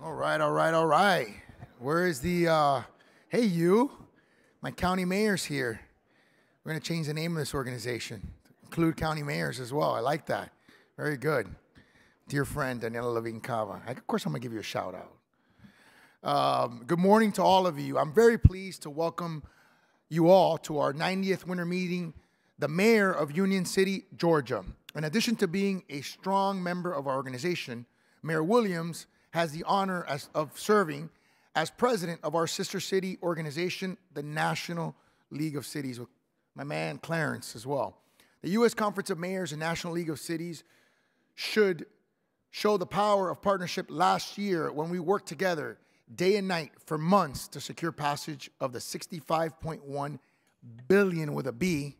All right, all right, all right. Where is the, hey you, my county mayor's here. We're going to change the name of this organization, include county mayors as well. I like that. Very good. Dear friend, Daniela Levine Cava. Of course, I'm going to give you a shout out. Good morning to all of you. I'm very pleased to welcome you all to our 90th winter meeting, the mayor of Union City, Georgia. In addition to being a strong member of our organization, Mayor Williams has the honor of serving as president of our sister city organization, the National League of Cities, with my man Clarence as well. The U.S. Conference of Mayors and National League of Cities should show the power of partnership last year when we worked together day and night for months to secure passage of the $65.1 billion with a B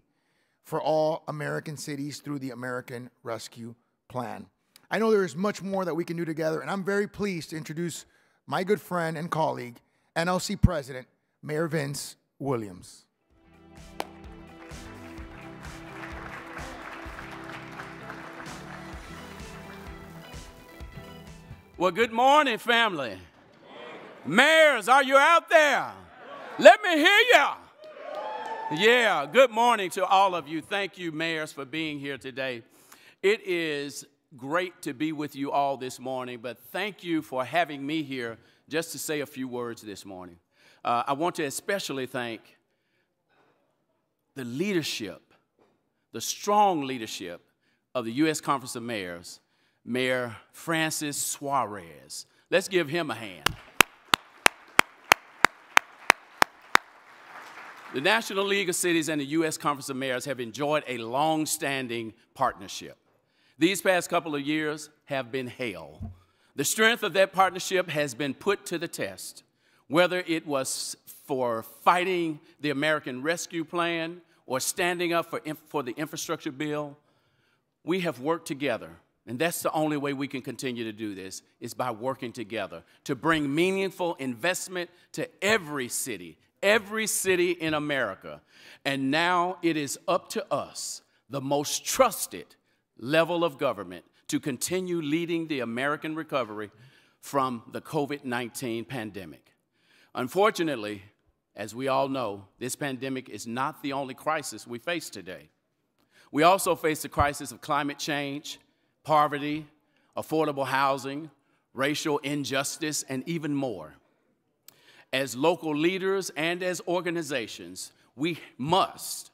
for all American cities through the American Rescue Plan. I know there is much more that we can do together, and I'm very pleased to introduce my good friend and colleague, NLC President, Mayor Vince Williams. Well, good morning, family. Mayors, are you out there? Let me hear you. Yeah, good morning to all of you. Thank you, mayors, for being here today. It is great to be with you all this morning, but thank you for having me here just to say a few words this morning. I want to especially thank the leadership, the strong leadership of the U.S. Conference of Mayors, Mayor Francis Suarez. Let's give him a hand. The National League of Cities and the U.S. Conference of Mayors have enjoyed a long-standing partnership. These past couple of years have been hell. The strength of that partnership has been put to the test, whether it was for fighting the American Rescue Plan or standing up for the infrastructure bill. We have worked together, and that's the only way we can continue to do this, is by working together to bring meaningful investment to every city in America. And now it is up to us, the most trusted level of government, to continue leading the American recovery from the COVID-19 pandemic. Unfortunately, as we all know, this pandemic is not the only crisis we face today. We also face the crisis of climate change, poverty, affordable housing, racial injustice, and even more. As local leaders and as organizations, we must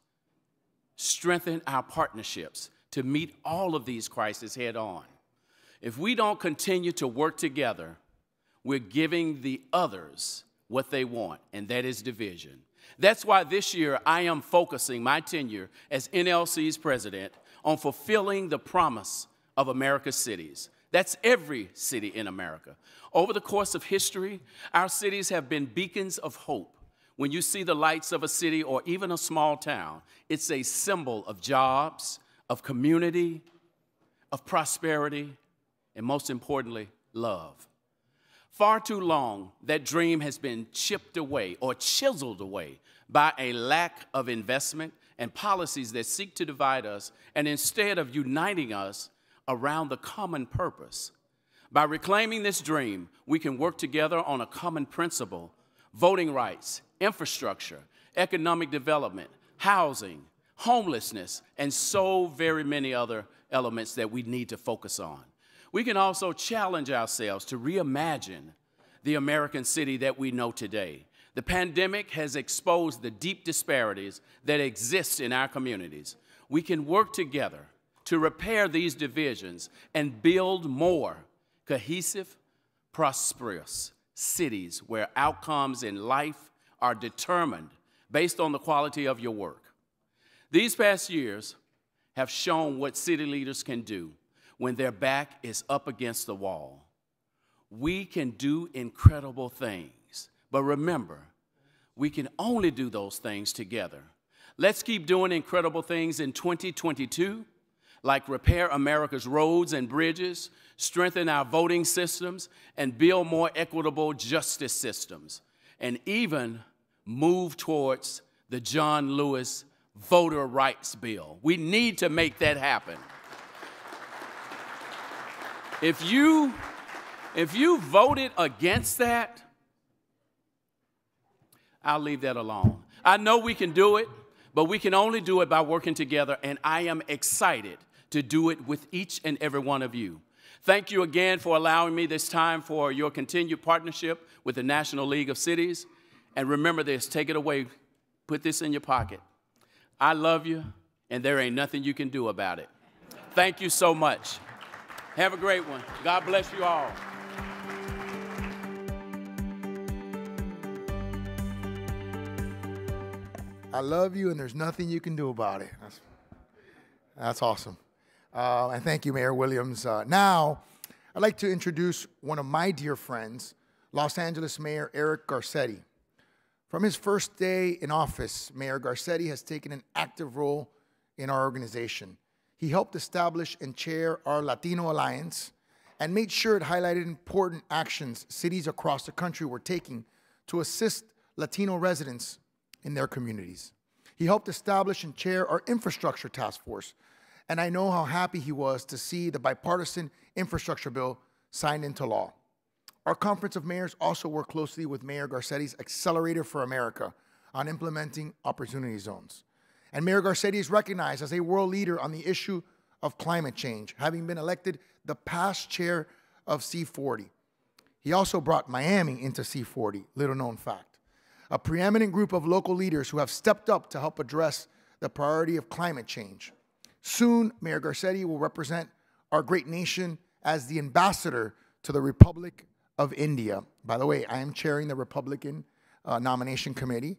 strengthen our partnerships to meet all of these crises head on. If we don't continue to work together, we're giving the others what they want, and that is division. That's why this year I am focusing my tenure as NLC's president on fulfilling the promise of America's cities. That's every city in America. Over the course of history, our cities have been beacons of hope. When you see the lights of a city or even a small town, it's a symbol of jobs, of community, of prosperity, and most importantly, love. Far too long, that dream has been chipped away or chiseled away by a lack of investment and policies that seek to divide us, and instead of uniting us around the common purpose. By reclaiming this dream, we can work together on a common principle: voting rights, infrastructure, economic development, housing, homelessness, and so very many other elements that we need to focus on. We can also challenge ourselves to reimagine the American city that we know today. The pandemic has exposed the deep disparities that exist in our communities. We can work together to repair these divisions and build more cohesive, prosperous cities where outcomes in life are determined based on the quality of your work. These past years have shown what city leaders can do when their back is up against the wall. We can do incredible things, but remember, we can only do those things together. Let's keep doing incredible things in 2022, like repair America's roads and bridges, strengthen our voting systems, and build more equitable justice systems, and even move towards the John Lewis voter rights bill. We need to make that happen. If you If you voted against that, I'll leave that alone. I know we can do it, but we can only do it by working together, and I am excited to do it with each and every one of you. Thank you again for allowing me this time for your continued partnership with the National League of Cities. And remember this, take it away, put this in your pocket. I love you, and there ain't nothing you can do about it. Thank you so much. Have a great one. God bless you all. I love you, and there's nothing you can do about it. That's awesome. And thank you, Mayor Williams. Now, I'd like to introduce one of my dear friends, Los Angeles Mayor Eric Garcetti. From his first day in office, Mayor Garcetti has taken an active role in our organization. He helped establish and chair our Latino Alliance and made sure it highlighted important actions cities across the country were taking to assist Latino residents in their communities. He helped establish and chair our infrastructure task force, and I know how happy he was to see the bipartisan infrastructure bill signed into law. Our Conference of Mayors also worked closely with Mayor Garcetti's Accelerator for America on implementing opportunity zones. And Mayor Garcetti is recognized as a world leader on the issue of climate change, having been elected the past chair of C40. He also brought Miami into C40, little known fact. A preeminent group of local leaders who have stepped up to help address the priority of climate change. Soon, Mayor Garcetti will represent our great nation as the ambassador to the Republic of India. By the way, I am chairing the Republican nomination committee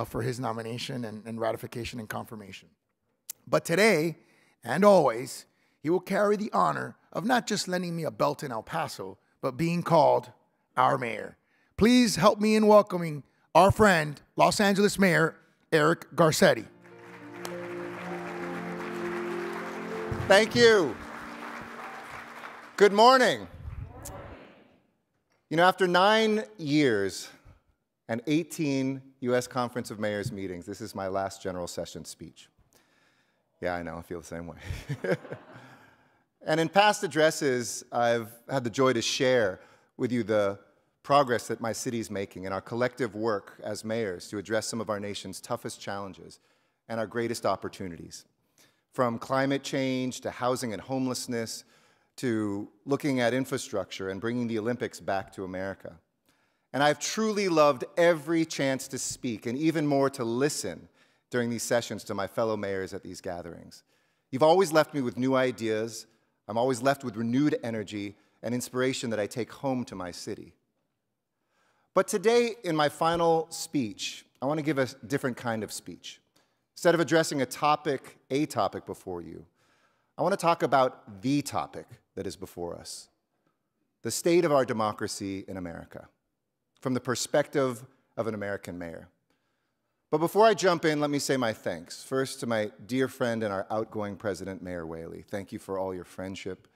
for his nomination and ratification and confirmation. But today, and always, he will carry the honor of not just lending me a belt in El Paso, but being called our mayor. Please help me in welcoming our friend, Los Angeles Mayor Eric Garcetti. Thank you. Good morning. You know, after 9 years and 18 U.S. Conference of Mayors meetings, this is my last general session speech. Yeah, I know, I feel the same way. And in past addresses, I've had the joy to share with you the progress that my city is making and our collective work as mayors to address some of our nation's toughest challenges and our greatest opportunities. From climate change to housing and homelessness, to looking at infrastructure and bringing the Olympics back to America. And I've truly loved every chance to speak and even more to listen during these sessions to my fellow mayors at these gatherings. You've always left me with new ideas. I'm always left with renewed energy and inspiration that I take home to my city. But today, in my final speech, I want to give a different kind of speech. Instead of addressing a topic before you, I want to talk about the topic that is before us, the state of our democracy in America, from the perspective of an American mayor. But before I jump in, let me say my thanks. First to my dear friend and our outgoing president, Mayor Whaley. Thank you for all your friendship.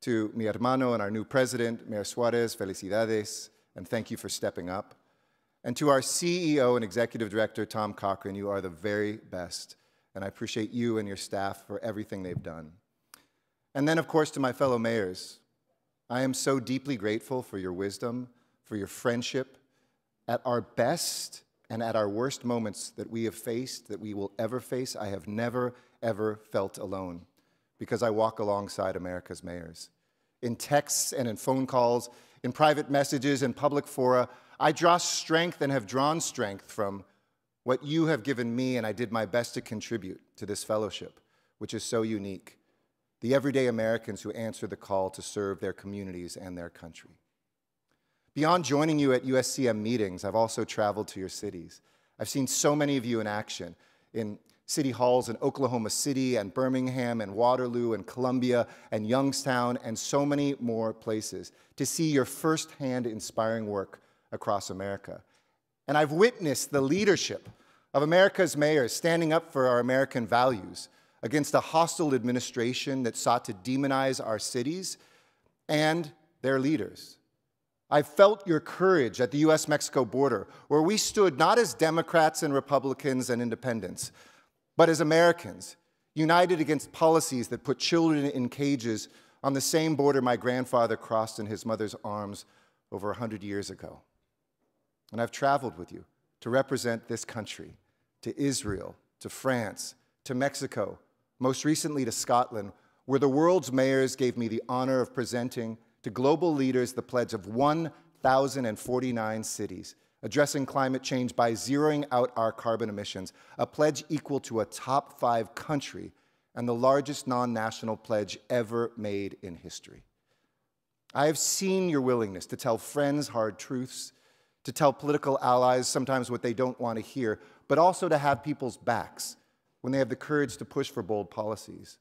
To mi hermano and our new president, Mayor Suarez, felicidades, and thank you for stepping up. And to our CEO and executive director, Tom Cochran, you are the very best. And I appreciate you and your staff for everything they've done. And then, of course, to my fellow mayors, I am so deeply grateful for your wisdom, for your friendship. At our best and at our worst moments that we have faced, that we will ever face, I have never, ever felt alone because I walk alongside America's mayors. In texts and in phone calls, in private messages and public fora, I draw strength and have drawn strength from what you have given me, and I did my best to contribute to this fellowship, which is so unique. The everyday Americans who answer the call to serve their communities and their country. Beyond joining you at USCM meetings, I've also traveled to your cities. I've seen so many of you in action in city halls in Oklahoma City and Birmingham and Waterloo and Columbia and Youngstown and so many more places to see your firsthand inspiring work across America. And I've witnessed the leadership of America's mayors standing up for our American values against a hostile administration that sought to demonize our cities and their leaders. I felt your courage at the US-Mexico border, where we stood not as Democrats and Republicans and independents, but as Americans, united against policies that put children in cages on the same border my grandfather crossed in his mother's arms over 100 years ago. And I've traveled with you to represent this country, to Israel, to France, to Mexico, most recently to Scotland, where the world's mayors gave me the honor of presenting to global leaders the pledge of 1,049 cities, addressing climate change by zeroing out our carbon emissions, a pledge equal to a top 5 country and the largest non-national pledge ever made in history. I have seen your willingness to tell friends hard truths, to tell political allies sometimes what they don't want to hear, but also to have people's backs when they have the courage to push for bold policies.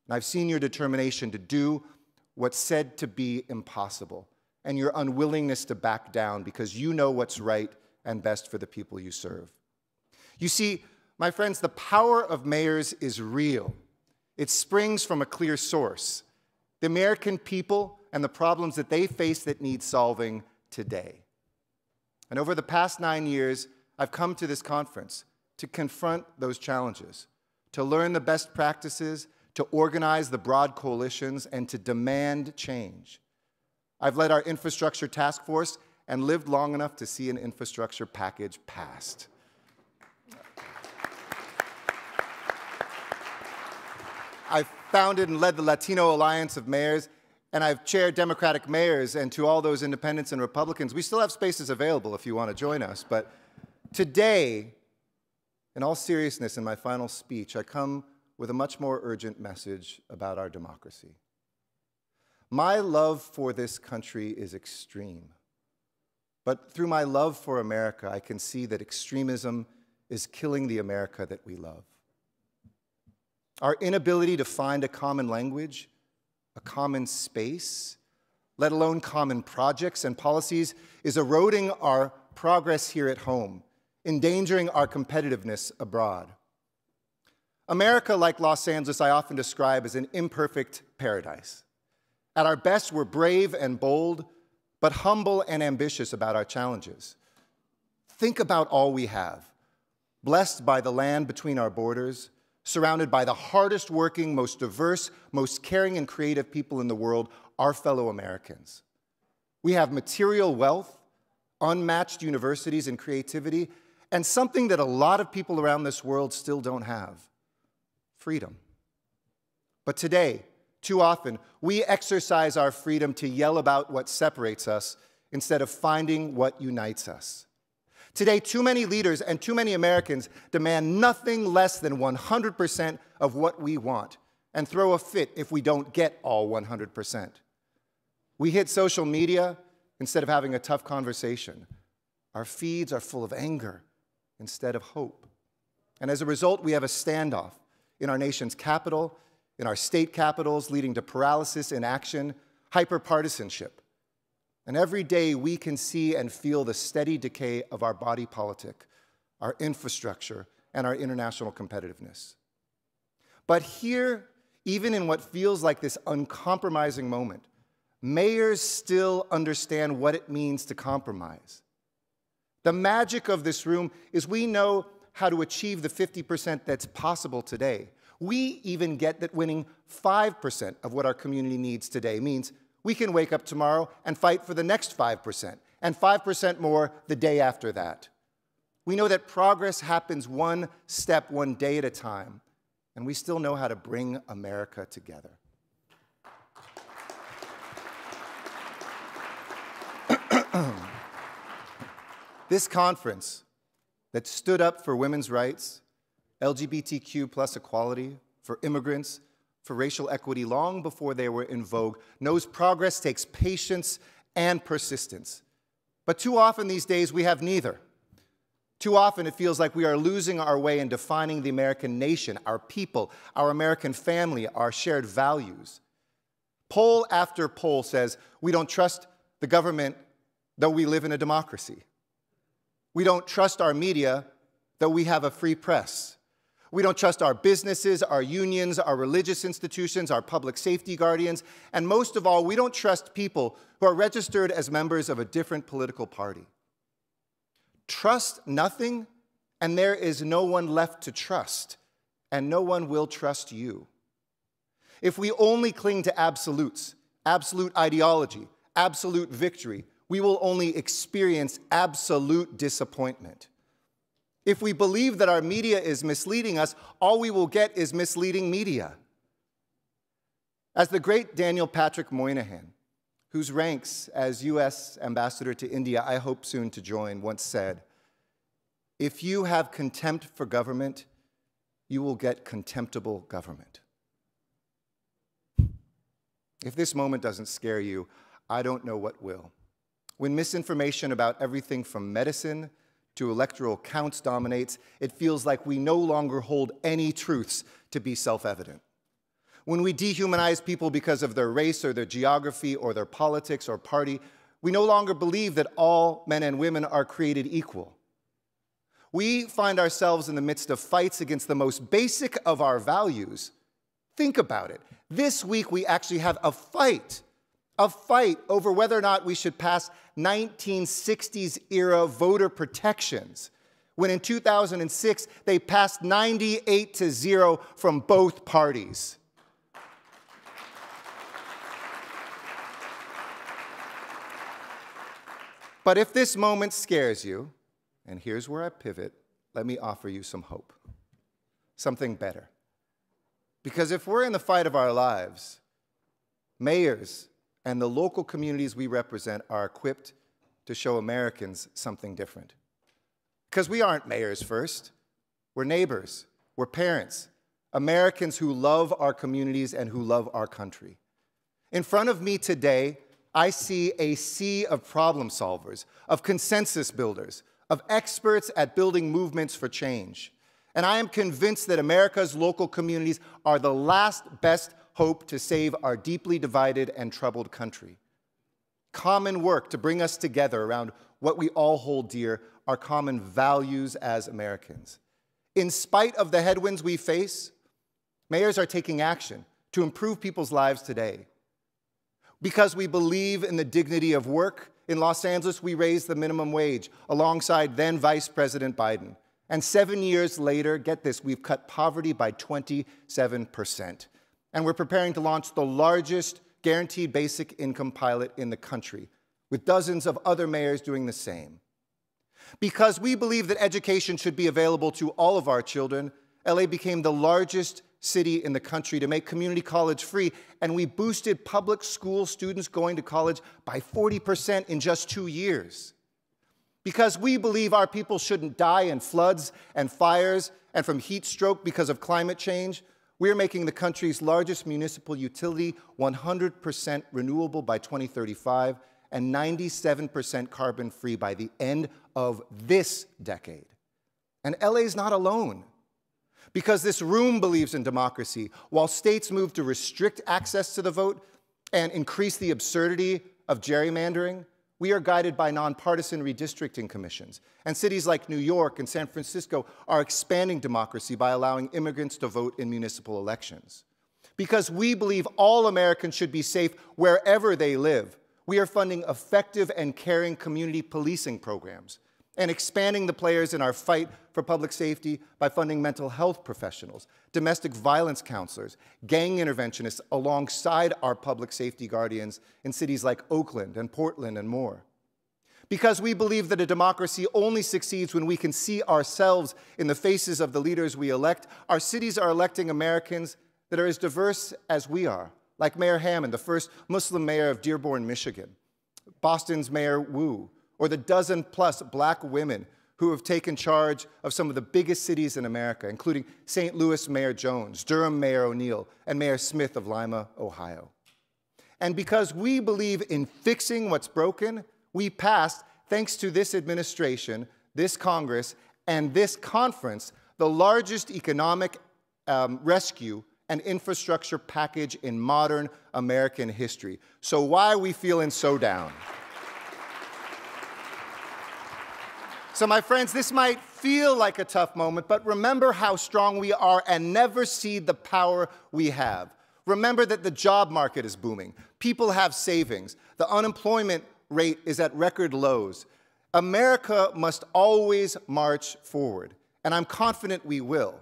And I've seen your determination to do what's said to be impossible, and your unwillingness to back down because you know what's right and best for the people you serve. You see, my friends, the power of mayors is real. It springs from a clear source: the American people and the problems that they face that need solving today. And over the past 9 years, I've come to this conference to confront those challenges, to learn the best practices, to organize the broad coalitions, and to demand change. I've led our infrastructure task force and lived long enough to see an infrastructure package passed. I've founded and led the Latino Alliance of Mayors, and I've chaired Democratic mayors. And to all those independents and Republicans, we still have spaces available if you want to join us. But today, in all seriousness, in my final speech, I come with a much more urgent message about our democracy. My love for this country is extreme. But through my love for America, I can see that extremism is killing the America that we love. Our inability to find a common language, a common space, let alone common projects and policies, is eroding our progress here at home, endangering our competitiveness abroad. America, like Los Angeles, I often describe as an imperfect paradise. At our best, we're brave and bold, but humble and ambitious about our challenges. Think about all we have: blessed by the land between our borders, surrounded by the hardest working, most diverse, most caring and creative people in the world, our fellow Americans. We have material wealth, unmatched universities and creativity, and something that a lot of people around this world still don't have: freedom. But today, too often, we exercise our freedom to yell about what separates us instead of finding what unites us. Today, too many leaders and too many Americans demand nothing less than 100% of what we want and throw a fit if we don't get all 100%. We hit social media instead of having a tough conversation. Our feeds are full of anger instead of hope. And as a result, we have a standoff in our nation's capital, in our state capitals, leading to paralysis in action, hyperpartisanship. And every day we can see and feel the steady decay of our body politic, our infrastructure, and our international competitiveness. But here, even in what feels like this uncompromising moment, mayors still understand what it means to compromise. The magic of this room is we know how to achieve the 50% that's possible today. We even get that winning 5% of what our community needs today means we can wake up tomorrow and fight for the next 5%, and 5% more the day after that. We know that progress happens one step, one day at a time, and we still know how to bring America together. This conference that stood up for women's rights, LGBTQ plus equality, for immigrants, for racial equity long before they were in vogue, knows progress takes patience and persistence. But too often these days we have neither. Too often it feels like we are losing our way in defining the American nation, our people, our American family, our shared values. Poll after poll says we don't trust the government though we live in a democracy. We don't trust our media though we have a free press. We don't trust our businesses, our unions, our religious institutions, our public safety guardians, and most of all, we don't trust people who are registered as members of a different political party. Trust nothing, and there is no one left to trust, and no one will trust you. If we only cling to absolutes, absolute ideology, absolute victory, we will only experience absolute disappointment. If we believe that our media is misleading us, all we will get is misleading media. As the great Daniel Patrick Moynihan, whose ranks as U.S. ambassador to India I hope soon to join, once said, "If you have contempt for government, you will get contemptible government." If this moment doesn't scare you, I don't know what will. When misinformation about everything from medicine to electoral counts dominates, it feels like we no longer hold any truths to be self-evident. When we dehumanize people because of their race or their geography or their politics or party, we no longer believe that all men and women are created equal. We find ourselves in the midst of fights against the most basic of our values. Think about it. This week we actually have a fight over whether or not we should pass 1960s-era voter protections, when in 2006 they passed 98-0 from both parties. But if this moment scares you, and here's where I pivot, let me offer you some hope, something better. Because if we're in the fight of our lives, mayors and the local communities we represent are equipped to show Americans something different. Because we aren't mayors first. We're neighbors. We're parents. Americans who love our communities and who love our country. In front of me today, I see a sea of problem solvers, of consensus builders, of experts at building movements for change. And I am convinced that America's local communities are the last best hope to save our deeply divided and troubled country. Common work to bring us together around what we all hold dear, our common values as Americans. In spite of the headwinds we face, mayors are taking action to improve people's lives today. Because we believe in the dignity of work, in Los Angeles we raised the minimum wage alongside then Vice President Biden. And 7 years later, get this, we've cut poverty by 27%. And we're preparing to launch the largest guaranteed basic income pilot in the country, with dozens of other mayors doing the same. Because we believe that education should be available to all of our children, LA became the largest city in the country to make community college free, and we boosted public school students going to college by 40% in just 2 years. Because we believe our people shouldn't die in floods and fires and from heat stroke because of climate change, we're making the country's largest municipal utility 100% renewable by 2035 and 97% carbon-free by the end of this decade. And LA's not alone. Because this room believes in democracy, while states move to restrict access to the vote and increase the absurdity of gerrymandering, we are guided by nonpartisan redistricting commissions. And cities like New York and San Francisco are expanding democracy by allowing immigrants to vote in municipal elections. Because we believe all Americans should be safe wherever they live, we are funding effective and caring community policing programs and expanding the players in our fight for public safety by funding mental health professionals, domestic violence counselors, gang interventionists alongside our public safety guardians in cities like Oakland and Portland and more. Because we believe that a democracy only succeeds when we can see ourselves in the faces of the leaders we elect, our cities are electing Americans that are as diverse as we are, like Mayor Hammond, the first Muslim mayor of Dearborn, Michigan, Boston's Mayor Wu, or the dozen-plus black women who have taken charge of some of the biggest cities in America, including St. Louis Mayor Jones, Durham Mayor O'Neill, and Mayor Smith of Lima, Ohio. And because we believe in fixing what's broken, we passed, thanks to this administration, this Congress, and this conference, the largest economic rescue and infrastructure package in modern American history. So why are we feeling so down? So my friends, this might feel like a tough moment, but remember how strong we are and never cede the power we have. Remember that the job market is booming. People have savings. The unemployment rate is at record lows. America must always march forward, and I'm confident we will.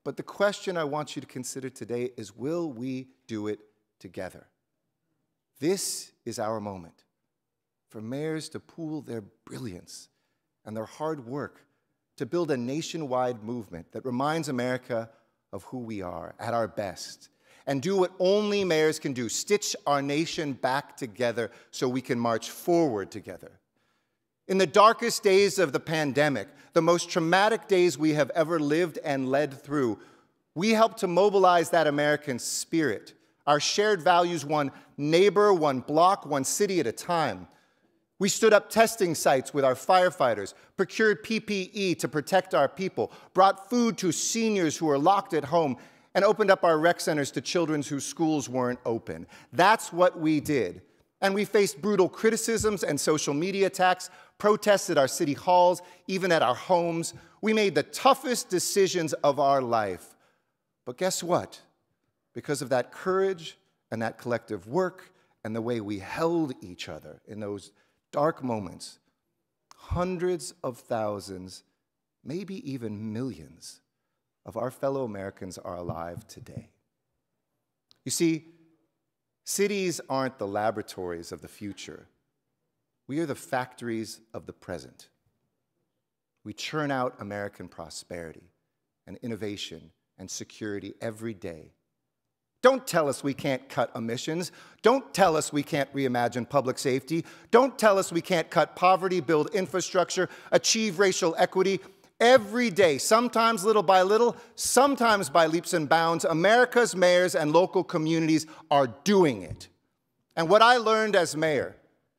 But the question I want you to consider today is, will we do it together? This is our moment for mayors to pool their brilliance and their hard work to build a nationwide movement that reminds America of who we are at our best, and do what only mayors can do, stitch our nation back together so we can march forward together. In the darkest days of the pandemic, the most traumatic days we have ever lived and led through, we helped to mobilize that American spirit, our shared values, one neighbor, one block, one city at a time. We stood up testing sites with our firefighters, procured PPE to protect our people, brought food to seniors who are locked at home, and opened up our rec centers to children whose schools weren't open. That's what we did. And we faced brutal criticisms and social media attacks, protests at our city halls, even at our homes. We made the toughest decisions of our life. But guess what? Because of that courage and that collective work and the way we held each other in those dark moments, hundreds of thousands, maybe even millions of our fellow Americans are alive today. You see, cities aren't the laboratories of the future. We are the factories of the present. We churn out American prosperity and innovation and security every day. Don't tell us we can't cut emissions. Don't tell us we can't reimagine public safety. Don't tell us we can't cut poverty, build infrastructure, achieve racial equity. Every day, sometimes little by little, sometimes by leaps and bounds, America's mayors and local communities are doing it. And what I learned as mayor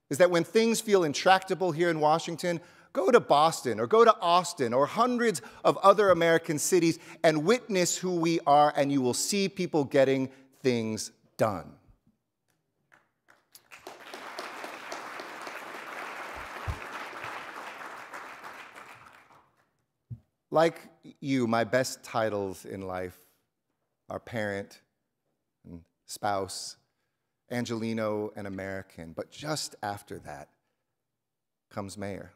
is that when things feel intractable here in Washington, go to Boston or go to Austin or hundreds of other American cities and witness who we are, and you will see people getting things done. Like you, my best titles in life are parent and spouse, Angelino and American, but just after that comes mayor.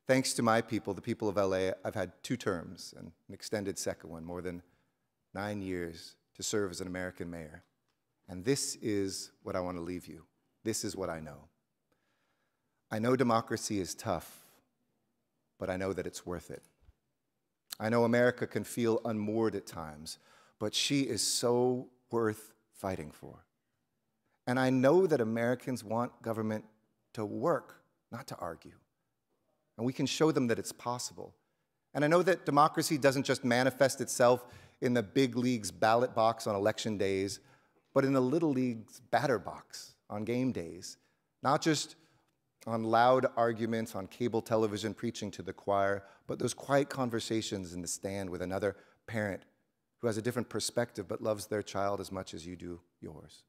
Thanks to my people, the people of LA, I've had 2 terms and an extended second one, more than 9 years to serve as an American mayor. And this is what I want to leave you. This is what I know. I know democracy is tough, but I know that it's worth it. I know America can feel unmoored at times, but she is so worth fighting for. And I know that Americans want government to work, not to argue. And we can show them that it's possible. And I know that democracy doesn't just manifest itself in the big league's ballot box on election days, but in the little league's batter box on game days, not just on loud arguments on cable television preaching to the choir, but those quiet conversations in the stand with another parent who has a different perspective but loves their child as much as you do yours.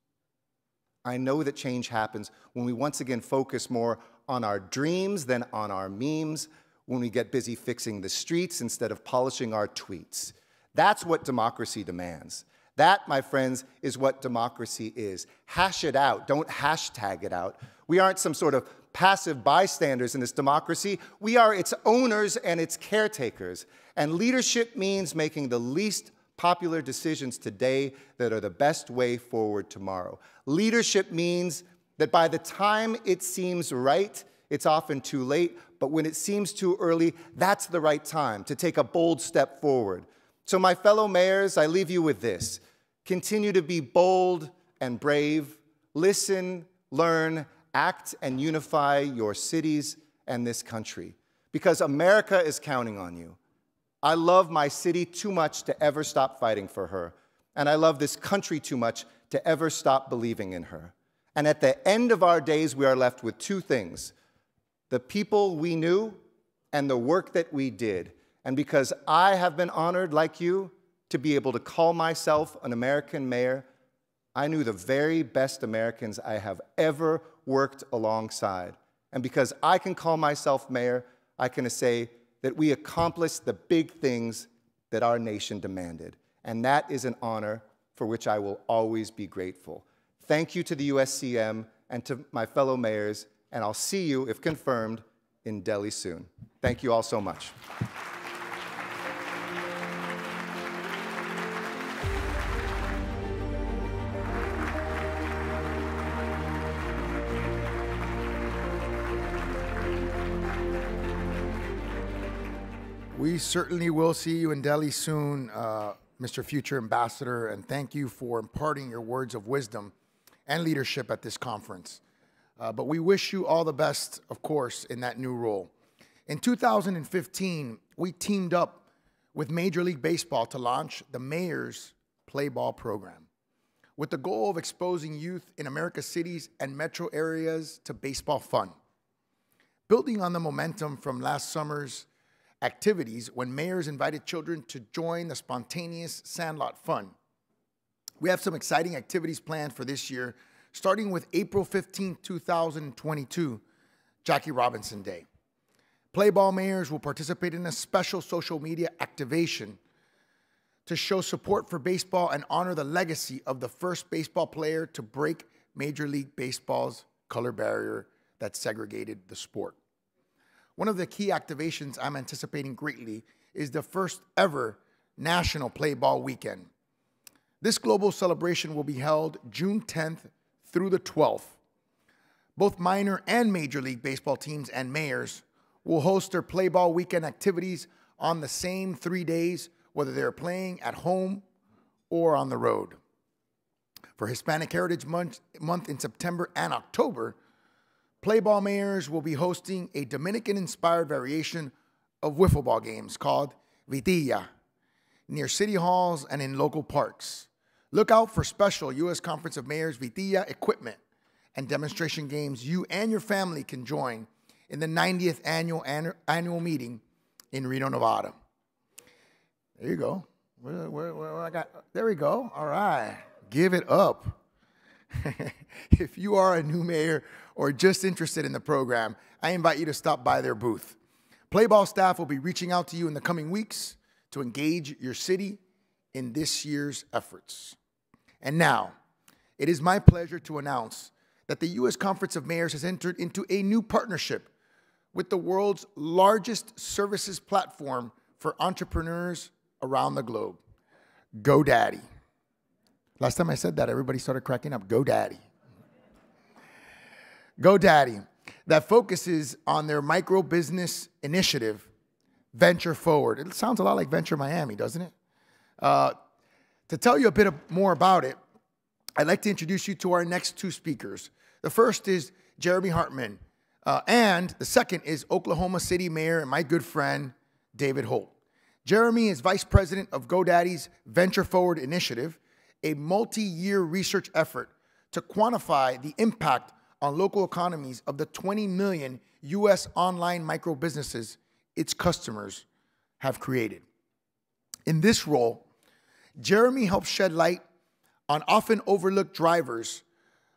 I know that change happens when we once again focus more on our dreams than on our memes, when we get busy fixing the streets instead of polishing our tweets. That's what democracy demands. That, my friends, is what democracy is. Hash it out. Don't hashtag it out. We aren't some sort of passive bystanders in this democracy. We are its owners and its caretakers. And leadership means making the least popular decisions today that are the best way forward tomorrow. Leadership means that by the time it seems right, it's often too late, but when it seems too early, that's the right time to take a bold step forward. So my fellow mayors, I leave you with this. Continue to be bold and brave. Listen, learn, act, and unify your cities and this country, because America is counting on you. I love my city too much to ever stop fighting for her, and I love this country too much to ever stop believing in her. And at the end of our days, we are left with 2 things: the people we knew and the work that we did. And because I have been honored, like you, to be able to call myself an American mayor, I knew the very best Americans I have ever worked alongside. And because I can call myself mayor, I can say that we accomplished the big things that our nation demanded. And that is an honor for which I will always be grateful. Thank you to the USCM and to my fellow mayors, and I'll see you, if confirmed, in Delhi soon. Thank you all so much. We certainly will see you in Delhi soon, Mr. Future Ambassador, and thank you for imparting your words of wisdom and leadership at this conference. But we wish you all the best, of course, in that new role. In 2015, we teamed up with Major League Baseball to launch the Mayor's Play Ball program, with the goal of exposing youth in America's cities and metro areas to baseball fun. Building on the momentum from last summer's activities when mayors invited children to join the spontaneous Sandlot Fun, we have some exciting activities planned for this year, starting with April 15, 2022, Jackie Robinson Day. Play Ball mayors will participate in a special social media activation to show support for baseball and honor the legacy of the first baseball player to break Major League Baseball's color barrier that segregated the sport. One of the key activations I'm anticipating greatly is the first ever National Play Ball Weekend. This global celebration will be held June 10th through the 12th. Both minor and Major League Baseball teams and mayors will host their Play Ball Weekend activities on the same 3 days, whether they're playing at home or on the road. For Hispanic Heritage Month in September and October, Play Ball mayors will be hosting a Dominican-inspired variation of wiffle ball games called Vitilla near city halls and in local parks. Look out for special U.S. Conference of Mayors Vitilla equipment and demonstration games you and your family can join in the 90th annual meeting in Reno, Nevada. There you go. There we go. All right. Give it up. If you are a new mayor or just interested in the program, I invite you to stop by their booth. Play Ball staff will be reaching out to you in the coming weeks to engage your city in this year's efforts. And now, it is my pleasure to announce that the U.S. Conference of Mayors has entered into a new partnership with the world's largest services platform for entrepreneurs around the globe, GoDaddy. Last time I said that, everybody started cracking up. GoDaddy. GoDaddy, that focuses on their micro business initiative, Venture Forward. It sounds a lot like Venture Miami, doesn't it? To tell you a bit more about it, I'd like to introduce you to our next two speakers. The first is Jeremy Hartman, and the second is Oklahoma City Mayor and my good friend, David Holt. Jeremy is Vice President of GoDaddy's Venture Forward Initiative, a multi-year research effort to quantify the impact on local economies of the 20 million U.S. online micro businesses its customers have created. In this role, Jeremy helps shed light on often overlooked drivers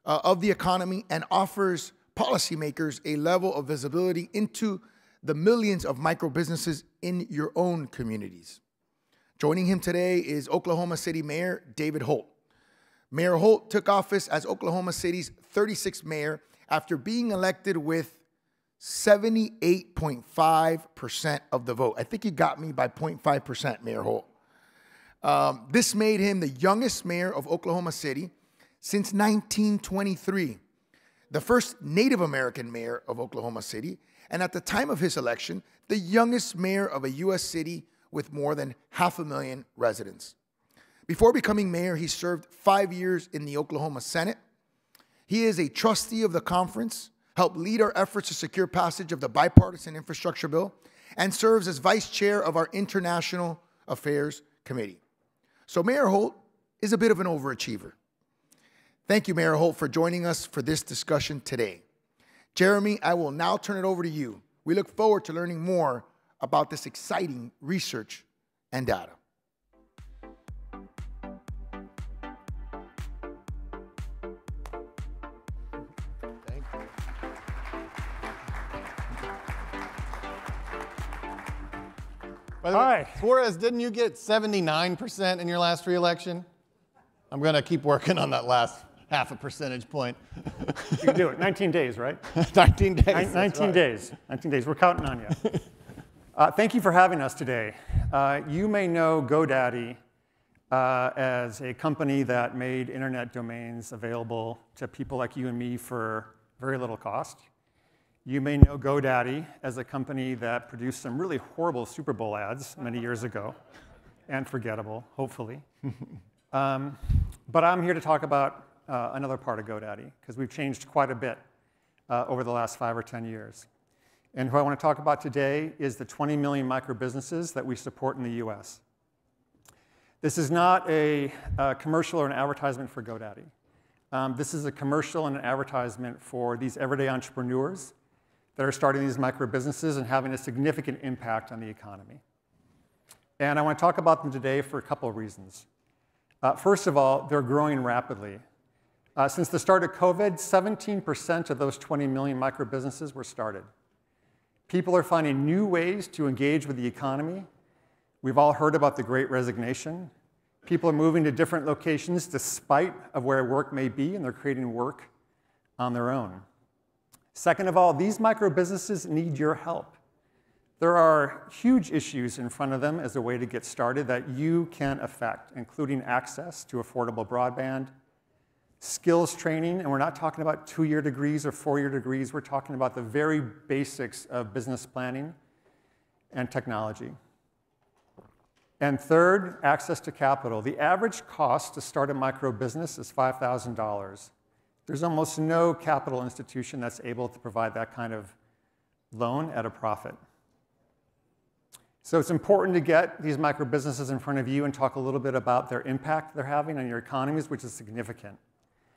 of the economy and offers policymakers a level of visibility into the millions of micro businesses in your own communities. Joining him today is Oklahoma City Mayor David Holt. Mayor Holt took office as Oklahoma City's 36th mayor after being elected with 78.5% of the vote. I think you got me by 0.5%, Mayor Holt. This made him the youngest mayor of Oklahoma City since 1923, the first Native American mayor of Oklahoma City, and at the time of his election, the youngest mayor of a U.S. city with more than 500,000 residents. Before becoming mayor, he served 5 years in the Oklahoma Senate. He is a trustee of the conference, helped lead our efforts to secure passage of the bipartisan infrastructure bill, and serves as vice chair of our International Affairs Committee. So Mayor Holt is a bit of an overachiever. Thank you, Mayor Holt, for joining us for this discussion today. Jeremy, I will now turn it over to you. We look forward to learning more about this exciting research and data. Thank you. By the way, Suarez, didn't you get 79% in your last re-election? I'm going to keep working on that last half a percentage point. You can do it. 19 days, right? 19 days. 19 days. 19 days. We're counting on you. Thank you for having us today. You may know GoDaddy as a company that made internet domains available to people like you and me for very little cost. You may know GoDaddy as a company that produced some really horrible Super Bowl ads many years ago, and forgettable, hopefully. But I'm here to talk about another part of GoDaddy, because we've changed quite a bit over the last 5 or 10 years. And who I want to talk about today is the 20 million micro-businesses that we support in the US. This is not a commercial or an advertisement for GoDaddy. This is a commercial and an advertisement for these everyday entrepreneurs that are starting these micro-businesses and having a significant impact on the economy. And I want to talk about them today for a couple of reasons. First of all, they're growing rapidly. Since the start of COVID, 17% of those 20 million micro-businesses were started. People are finding new ways to engage with the economy. We've all heard about the Great Resignation. People are moving to different locations despite of where work may be, and they're creating work on their own. Second of all, these micro-businesses need your help. There are huge issues in front of them as a way to get started that you can affect, including access to affordable broadband, skills training, and we're not talking about 2-year degrees or 4-year degrees. We're talking about the very basics of business planning and technology. And third, access to capital. The average cost to start a micro business is $5,000. There's almost no capital institution that's able to provide that kind of loan at a profit. So it's important to get these micro businesses in front of you and talk a little bit about their impact they're having on your economies, which is significant.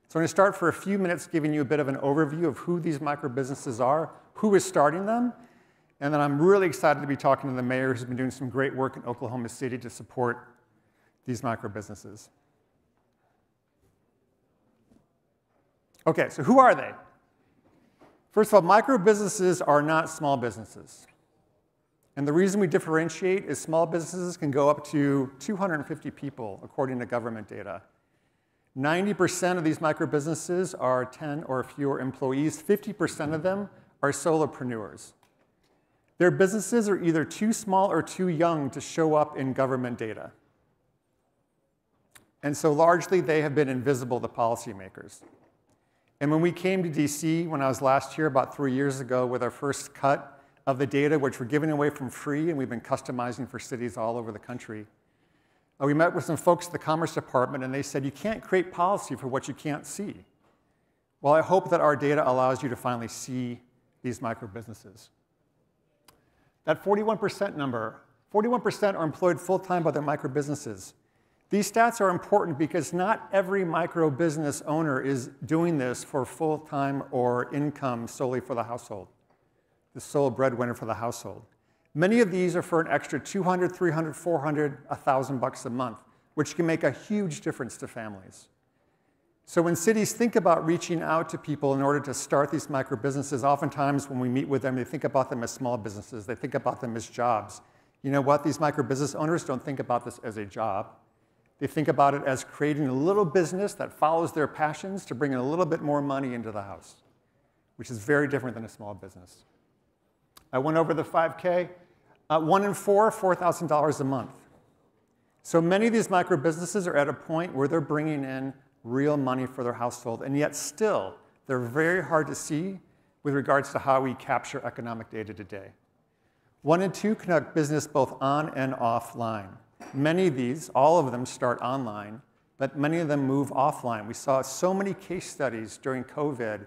So I'm going to start for a few minutes giving you a bit of an overview of who these micro businesses are, who is starting them, and then I'm really excited to be talking to the mayor who's been doing some great work in Oklahoma City to support these micro businesses. Okay, so who are they? First of all, micro businesses are not small businesses. And the reason we differentiate is small businesses can go up to 250 people, according to government data. 90% of these micro businesses are 10 or fewer employees. 50% of them are solopreneurs. Their businesses are either too small or too young to show up in government data. And so largely, they have been invisible to policymakers. And when we came to DC, when I was last here about 3 years ago with our first cut of the data, which we're giving away from free, and we've been customizing for cities all over the country, we met with some folks at the Commerce Department, and they said, you can't create policy for what you can't see. Well, I hope that our data allows you to finally see these micro businesses. That 41% number, 41% are employed full-time by their micro businesses. These stats are important because not every micro business owner is doing this for full-time or income solely for the household, the sole breadwinner for the household. Many of these are for an extra $200, $300, $400, $1,000 a month, which can make a huge difference to families. So when cities think about reaching out to people in order to start these micro businesses, oftentimes when we meet with them, they think about them as small businesses. They think about them as jobs. You know what? These micro business owners don't think about this as a job. They think about it as creating a little business that follows their passions to bring in a little bit more money into the house, which is very different than a small business. I went over the 5K. 1 in 4, $4,000 a month. So many of these micro businesses are at a point where they're bringing in real money for their household, and yet still, they're very hard to see with regards to how we capture economic data today. 1 in 2 conduct business both on and offline. Many of these, all of them start online, but many of them move offline. We saw so many case studies during COVID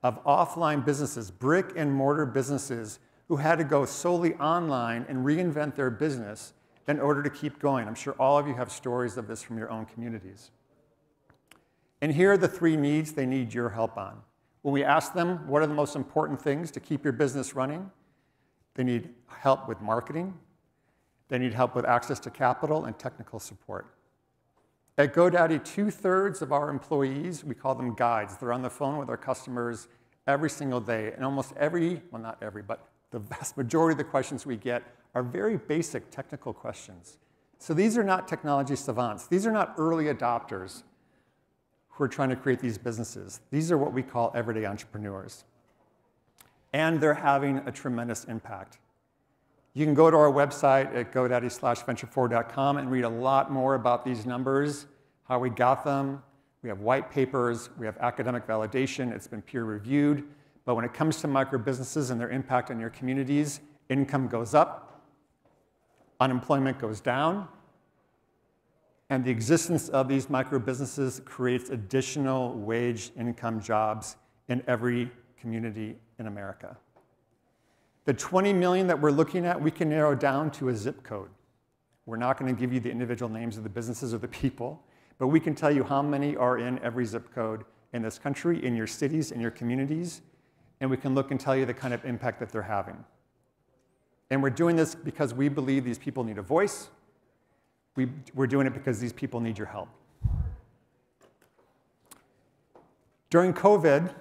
of offline businesses, brick and mortar businesses, who had to go solely online and reinvent their business in order to keep going. I'm sure all of you have stories of this from your own communities. And here are the 3 needs they need your help on. When we ask them, what are the most important things to keep your business running? They need help with marketing. They need help with access to capital and technical support. At GoDaddy, 2/3 of our employees, we call them guides. They're on the phone with our customers every single day. And almost every, well, not every, but the vast majority of the questions we get are very basic technical questions. So these are not technology savants. These are not early adopters who are trying to create these businesses. These are what we call everyday entrepreneurs. And they're having a tremendous impact. You can go to our website at godaddy/venture4.com and read a lot more about these numbers, how we got them. We have white papers. We have academic validation. It's been peer-reviewed. But when it comes to micro businesses and their impact on your communities, income goes up, unemployment goes down, and the existence of these micro businesses creates additional wage income jobs in every community in America. The 20 million that we're looking at, we can narrow down to a zip code. We're not going to give you the individual names of the businesses or the people, but we can tell you how many are in every zip code in this country, in your cities, in your communities, and we can look and tell you the kind of impact that they're having. And we're doing this because we believe these people need a voice. We're doing it because these people need your help. During COVID,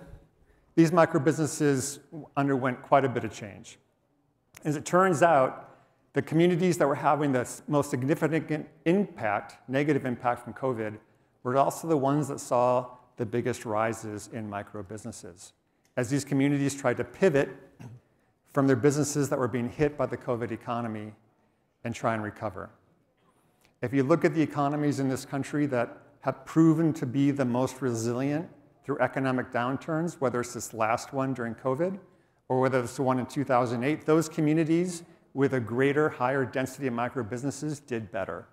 these micro businesses underwent quite a bit of change. As it turns out, the communities that were having the most significant impact, negative impact from COVID, were also the ones that saw the biggest rises in micro businesses, as these communities tried to pivot from their businesses that were being hit by the COVID economy and try and recover. If you look at the economies in this country that have proven to be the most resilient through economic downturns, whether it's this last one during COVID or whether it's the one in 2008, those communities with a greater, higher density of micro businesses did better.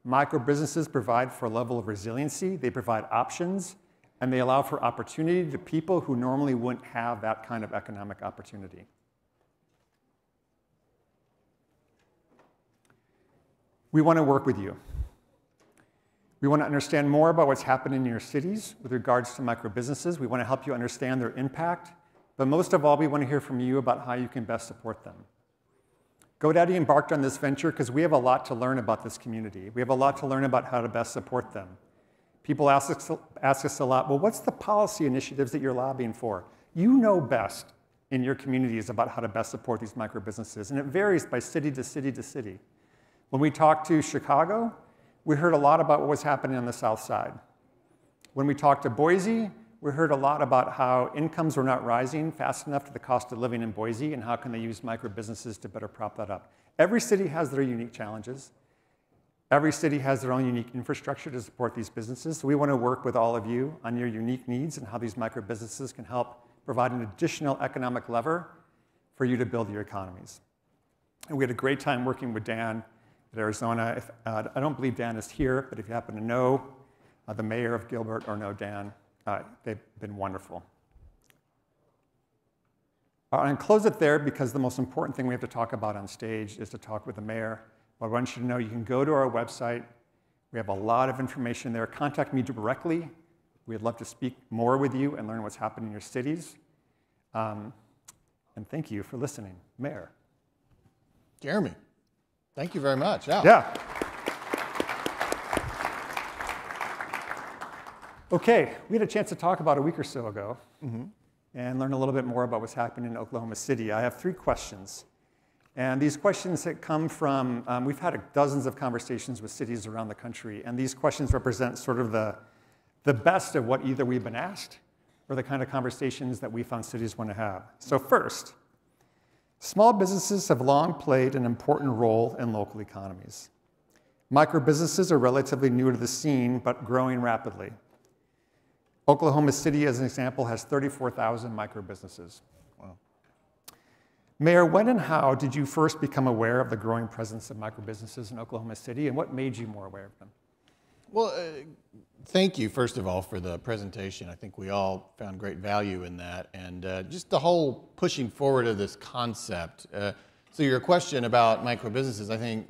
Micro businesses provide for a level of resiliency, they provide options, and they allow for opportunity to people who normally wouldn't have that kind of economic opportunity. We want to work with you. We want to understand more about what's happening in your cities with regards to micro businesses. We want to help you understand their impact. But most of all, we want to hear from you about how you can best support them. GoDaddy embarked on this venture because we have a lot to learn about this community. We have a lot to learn about how to best support them. People ask us a lot, well, what's the policy initiatives that you're lobbying for? You know best in your communities about how to best support these micro businesses, and it varies by city to city to city. When we talked to Chicago, we heard a lot about what was happening on the South Side. When we talked to Boise, we heard a lot about how incomes were not rising fast enough to the cost of living in Boise, and how can they use micro businesses to better prop that up. Every city has their unique challenges. Every city has their own unique infrastructure to support these businesses. So we want to work with all of you on your unique needs and how these micro businesses can help provide an additional economic lever for you to build your economies. And we had a great time working with Dan at Arizona. I don't believe Dan is here, but if you happen to know the mayor of Gilbert or know Dan, they've been wonderful. I'm going to close it there because the most important thing we have to talk about on stage is to talk with the mayor. But I want you to know you can go to our website. We have a lot of information there. Contact me directly. We'd love to speak more with you and learn what's happening in your cities. And thank you for listening. Mayor. Jeremy, thank you very much. Yeah. Okay, we had a chance to talk about a week or so ago and learn a little bit more about what's happening in Oklahoma City. I have 3 questions. And these questions that come from, we've had dozens of conversations with cities around the country, and these questions represent sort of the best of what either we've been asked or the kind of conversations that we found cities want to have. So first, small businesses have long played an important role in local economies. Micro businesses are relatively new to the scene, but growing rapidly. Oklahoma City, as an example, has 34,000 micro businesses. Wow. Mayor, when and how did you first become aware of the growing presence of micro businesses in Oklahoma City, and what made you more aware of them? Well, thank you, first of all, for the presentation. I think we all found great value in that, and just the whole pushing forward of this concept. So your question about micro businesses, I think,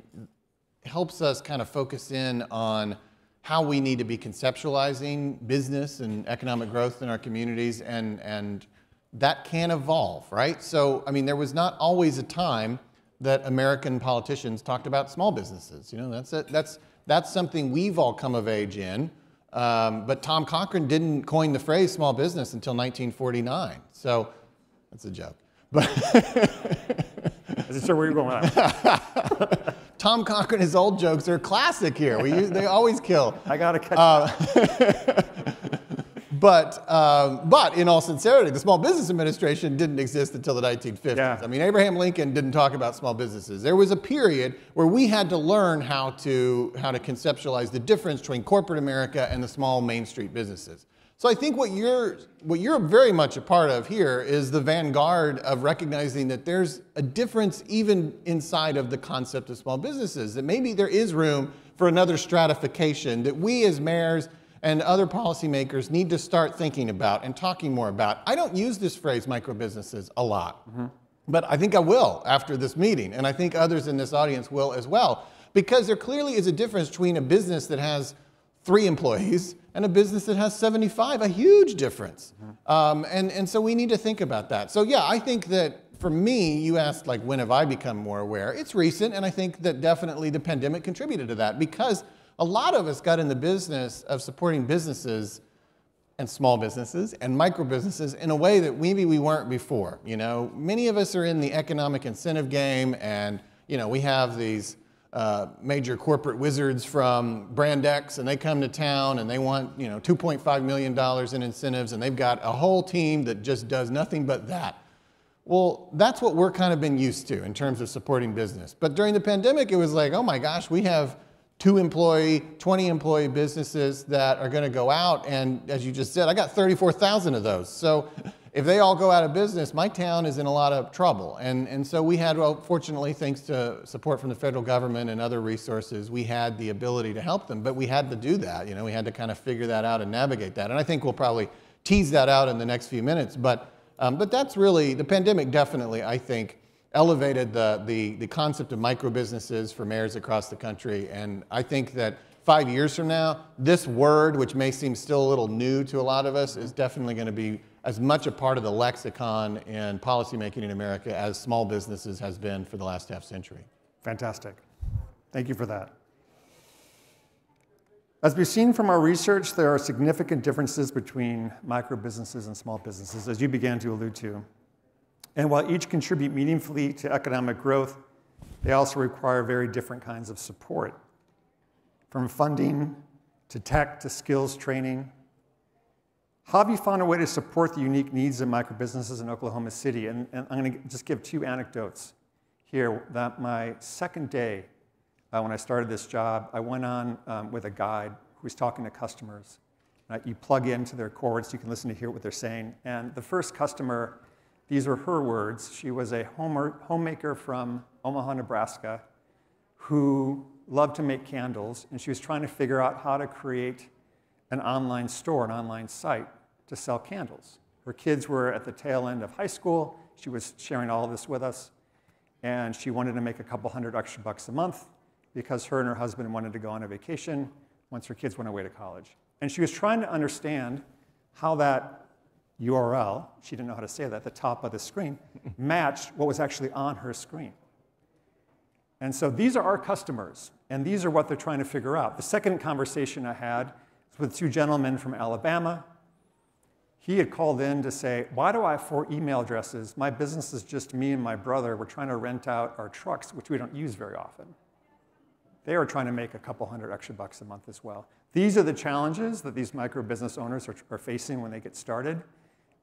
helps us kind of focus in on how we need to be conceptualizing business and economic growth in our communities, and that can evolve, right? So, I mean, there was not always a time that American politicians talked about small businesses. You know, that's something we've all come of age in. But Tom Cochrane didn't coin the phrase small business until 1949. So that's a joke. But I wasn't sure where you're going with that. Tom Cochrane, his old jokes are classic here. They always kill. I got to catch up. But in all sincerity, the Small Business Administration didn't exist until the 1950s. Yeah. I mean, Abraham Lincoln didn't talk about small businesses. There was a period where we had to learn how to conceptualize the difference between corporate America and the small Main Street businesses. So I think what you're very much a part of here is the vanguard of recognizing that there's a difference even inside of the concept of small businesses, that maybe there is room for another stratification that we as mayors and other policymakers need to start thinking about and talking more about. I don't use this phrase micro businesses a lot, but I think I will after this meeting, and I think others in this audience will as well, because there clearly is a difference between a business that has 3 employees and a business that has 75, a huge difference. And so we need to think about that. So yeah, I think that for me, you asked like, when have I become more aware? It's recent, and I think that definitely the pandemic contributed to that, because a lot of us got in the business of supporting businesses and small businesses and micro businesses in a way that maybe we weren't before. You know, many of us are in the economic incentive game, and you know, we have these major corporate wizards from Brand X, and they come to town and they want, you know, $2.5 million in incentives, and they've got a whole team that just does nothing but that. Well, that's what we're kind of been used to in terms of supporting business. But during the pandemic, it was like, oh my gosh, we have 2-employee, 20-employee businesses that are going to go out, and as you just said, I got 34,000 of those. So if they all go out of business, my town is in a lot of trouble. And so we had, well, fortunately, thanks to support from the federal government and other resources, we had the ability to help them, but we had to do that. You know, we had to kind of figure that out and navigate that. And I think we'll probably tease that out in the next few minutes. But that's really, the pandemic definitely, I think, elevated the concept of micro businesses for mayors across the country. And I think that 5 years from now, this word, which may seem still a little new to a lot of us, is definitely going to be as much a part of the lexicon in policymaking in America as small businesses has been for the last half century. Fantastic. Thank you for that. As we've seen from our research, there are significant differences between micro businesses and small businesses, as you began to allude to. And while each contribute meaningfully to economic growth, they also require very different kinds of support, from funding to tech to skills training. How have you found a way to support the unique needs of micro businesses in Oklahoma City? And I'm going to just give 2 anecdotes here. That my second day when I started this job, I went on with a guide who was talking to customers. You plug into their cords, you can listen to hear what they're saying. And the first customer, these were her words. She was a homemaker from Omaha, Nebraska, who loved to make candles, and she was trying to figure out how to create an online store, an online site to sell candles. Her kids were at the tail end of high school. She was sharing all of this with us, and she wanted to make a couple $100 extra a month because her and her husband wanted to go on a vacation once her kids went away to college. And she was trying to understand how that URL, she didn't know how to say that, at the top of the screen, matched what was actually on her screen. And so these are our customers, and these are what they're trying to figure out. The second conversation I had was with 2 gentlemen from Alabama. He had called in to say, why do I have 4 email addresses? My business is just me and my brother. We're trying to rent out our trucks, which we don't use very often. They are trying to make a couple $100 extra a month as well. These are the challenges that these micro business owners are facing when they get started.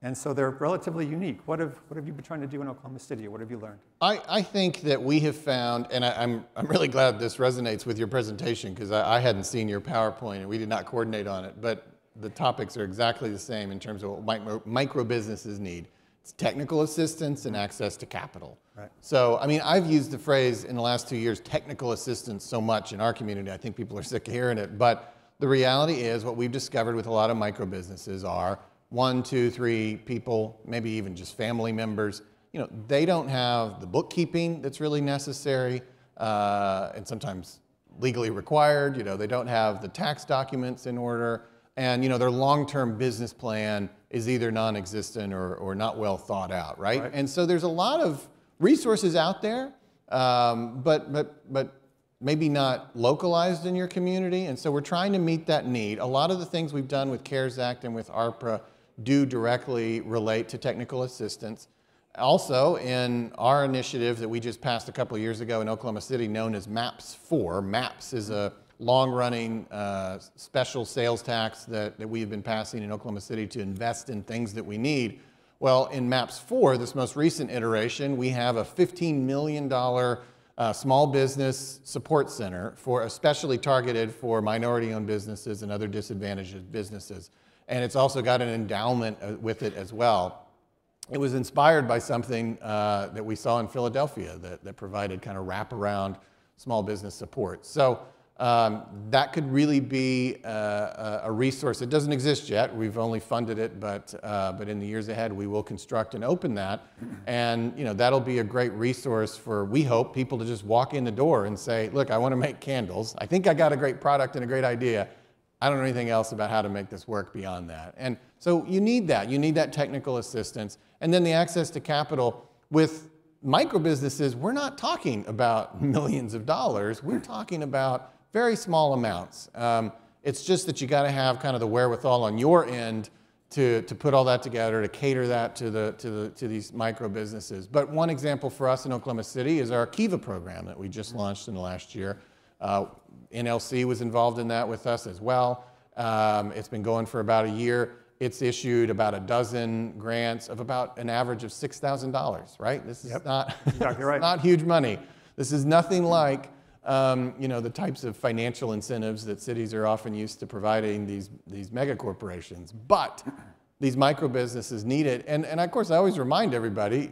And so they're relatively unique. What have you been trying to do in Oklahoma City? What have you learned? I think that we have found, and I'm really glad this resonates with your presentation, because I hadn't seen your PowerPoint and we did not coordinate on it, but the topics are exactly the same in terms of what micro businesses need. It's technical assistance and access to capital. Right. So, I mean, I've used the phrase in the last 2 years, technical assistance, so much in our community. I think people are sick of hearing it. But the reality is what we've discovered with a lot of micro businesses are 1, 2, 3 people, maybe even just family members. You know, they don't have the bookkeeping that's really necessary and sometimes legally required. You know, they don't have the tax documents in order. And, you know, their long-term business plan is either non-existent or not well thought out, right? And so there's a lot of resources out there, but maybe not localized in your community. And so we're trying to meet that need. A lot of the things we've done with CARES Act and with ARPA do directly relate to technical assistance. Also, in our initiative that we just passed a couple of years ago in Oklahoma City, known as MAPS 4, MAPS is a long-running special sales tax that we've been passing in Oklahoma City to invest in things that we need. Well, in MAPS 4, this most recent iteration, we have a $15 million small business support center especially targeted for minority-owned businesses and other disadvantaged businesses. and it's also got an endowment with it as well. It was inspired by something that we saw in Philadelphia that provided kind of wraparound small business support. So that could really be a resource. It doesn't exist yet. We've only funded it, but in the years ahead, we will construct and open that. And that'll be a great resource for, we hope, people to just walk in the door and say, look, I want to make candles. I think I got a great product and a great idea. I don't know anything else about how to make this work beyond that. And so you need that. You need that technical assistance. And then the access to capital. With micro businesses, we're not talking about millions of dollars. We're talking about very small amounts. It's just that you got to have kind of the wherewithal on your end to put all that together, to cater that to these micro businesses. But one example for us in Oklahoma City is our Kiva program that we just launched in the last year. NLC was involved in that with us as well. It's been going for about a year. It's issued about a dozen grants of about an average of $6,000, right? This is not, exactly right. Not huge money. This is nothing like the types of financial incentives that cities are often used to providing these mega corporations. But these micro businesses need it. And of course, I always remind everybody,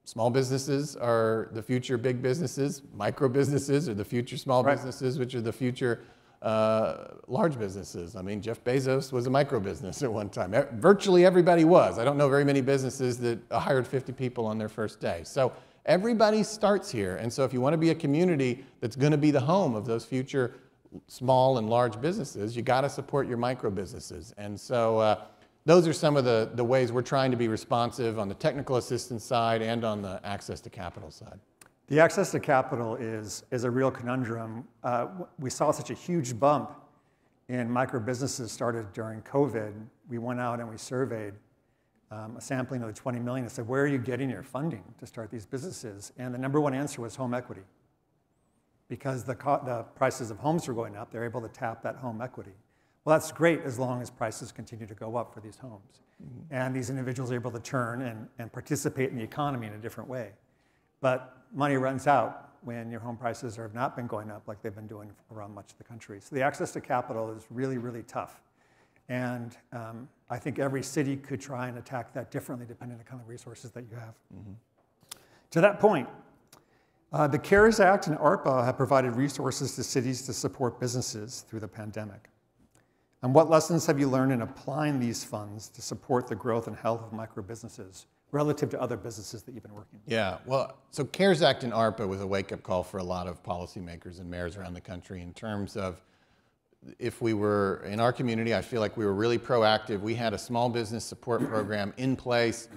small businesses are the future big businesses. Micro businesses are the future small businesses, which are the future large businesses. I mean, Jeff Bezos was a micro business at one time. Virtually everybody was. I don't know very many businesses that hired 50 people on their first day. So everybody starts here. And so if you want to be a community that's going to be the home of those future small and large businesses, you got to support your micro businesses. And so those are some of the ways we're trying to be responsive on the technical assistance side and on the access to capital side. The access to capital is a real conundrum. We saw such a huge bump in micro businesses started during COVID. We went out and we surveyed a sampling of the 20 million and said, where are you getting your funding to start these businesses? And the number one answer was home equity. Because the prices of homes were going up, they're able to tap that home equity. Well, that's great as long as prices continue to go up for these homes. Mm-hmm. And these individuals are able to turn and participate in the economy in a different way. But money runs out when your home prices have not been going up like they've been doing around much of the country. So the access to capital is really, really tough. And I think every city could try and attack that differently depending on the kind of resources that you have. Mm-hmm. To that point, the CARES Act and ARPA have provided resources to cities to support businesses through the pandemic. And what lessons have you learned in applying these funds to support the growth and health of micro businesses relative to other businesses that you've been working with? Yeah, well, so CARES Act and ARPA was a wake-up call for a lot of policymakers and mayors around the country in terms of if we were, in our community, I feel like we were really proactive. We had a small business support program in place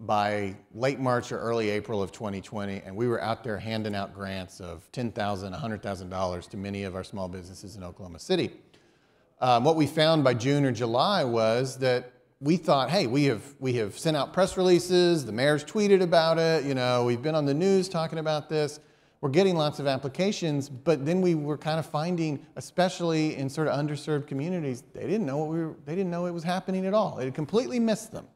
by late March or early April of 2020, and we were out there handing out grants of $10,000, $100,000 to many of our small businesses in Oklahoma City. What we found by June or July was that we thought, hey, we have sent out press releases, the mayor's tweeted about it, we've been on the news talking about this. We're getting lots of applications, but then we were kind of finding, especially in sort of underserved communities, they didn't know it was happening at all. It had completely missed them.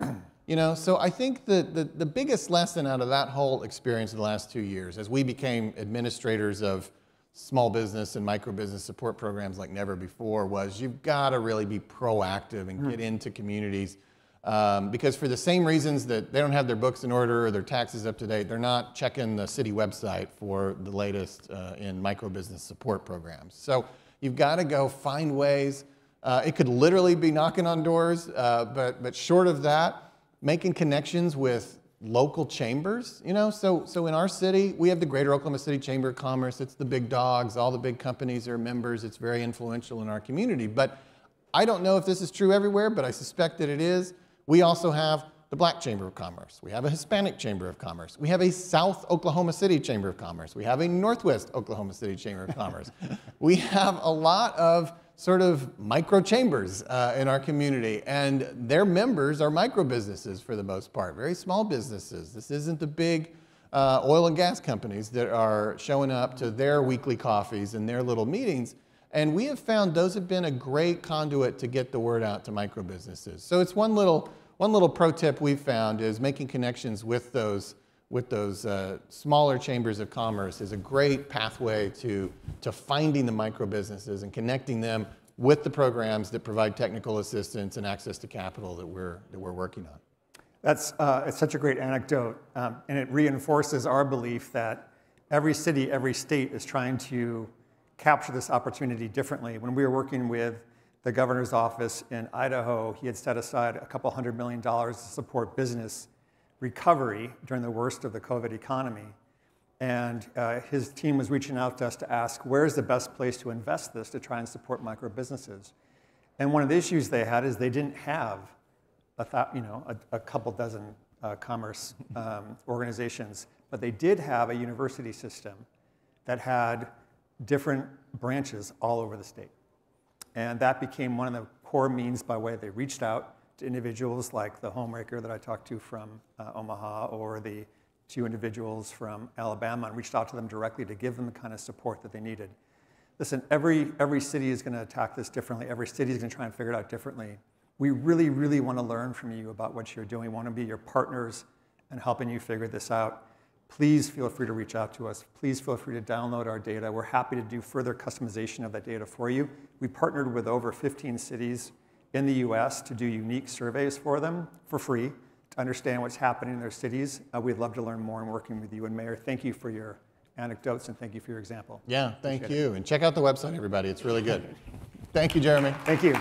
So I think the biggest lesson out of that whole experience in the last 2 years, as we became administrators of small business and micro business support programs like never before, was you've got to really be proactive and get into communities. Because for the same reasons that they don't have their books in order or their taxes up to date, they're not checking the city website for the latest in micro business support programs. So you've got to go find ways. It could literally be knocking on doors, but short of that, making connections with local chambers. So in our city, we have the Greater Oklahoma City Chamber of Commerce. It's the big dogs. All the big companies are members. It's very influential in our community. But I don't know if this is true everywhere, but I suspect that it is. We also have the Black Chamber of Commerce. We have a Hispanic Chamber of Commerce. We have a South Oklahoma City Chamber of Commerce. We have a Northwest Oklahoma City Chamber of Commerce. We have a lot of sort of micro chambers in our community, and their members are micro businesses for the most part, very small businesses. This isn't the big oil and gas companies that are showing up to their weekly coffees and their little meetings. And we have found those have been a great conduit to get the word out to micro businesses. So it's one little pro tip we've found is making connections with those smaller chambers of commerce is a great pathway to finding the micro businesses and connecting them with the programs that provide technical assistance and access to capital that we're working on. That's it's such a great anecdote, and it reinforces our belief that every city, every state is trying to capture this opportunity differently. When we were working with the governor's office in Idaho, he had set aside a couple $100 million to support business recovery during the worst of the COVID economy. And his team was reaching out to us to ask, where's the best place to invest this to try and support micro businesses? And one of the issues they had is they didn't have a couple dozen commerce organizations, but they did have a university system that had different branches all over the state. And that became one of the core means by way they reached out to individuals like the homemaker that I talked to from Omaha, or the 2 individuals from Alabama, and reached out to them directly to give them the kind of support that they needed. Listen, every city is going to attack this differently. Every city is going to try and figure it out differently. We really, really want to learn from you about what you're doing. We want to be your partners in helping you figure this out. Please feel free to reach out to us. Please feel free to download our data. We're happy to do further customization of that data for you. We partnered with over 15 cities in the US to do unique surveys for them for free to understand what's happening in their cities. We'd love to learn more in working with you. And Mayor, thank you for your anecdotes and thank you for your example. Yeah, thank you. And check out the website, everybody. It's really good. Thank you, Jeremy. Thank you.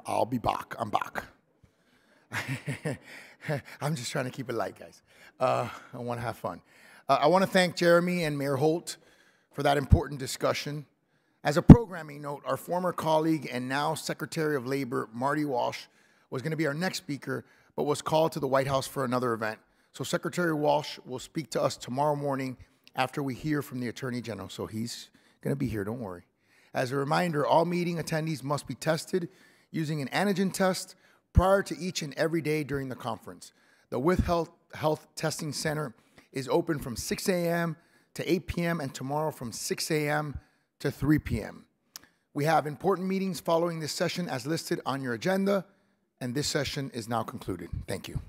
I'll be back. I'm back. I'm just trying to keep it light, guys. I want to have fun. I want to thank Jeremy and Mayor Holt for that important discussion. As a programming note, our former colleague and now Secretary of Labor, Marty Walsh, was going to be our next speaker, but was called to the White House for another event. So Secretary Walsh will speak to us tomorrow morning after we hear from the Attorney General. So he's going to be here, don't worry. As a reminder, all meeting attendees must be tested using an antigen test prior to each and every day during the conference. The With Health Testing Center is open from 6 a.m. to 8 p.m. and tomorrow from 6 a.m. to 3 p.m. We have important meetings following this session as listed on your agenda, and this session is now concluded. Thank you.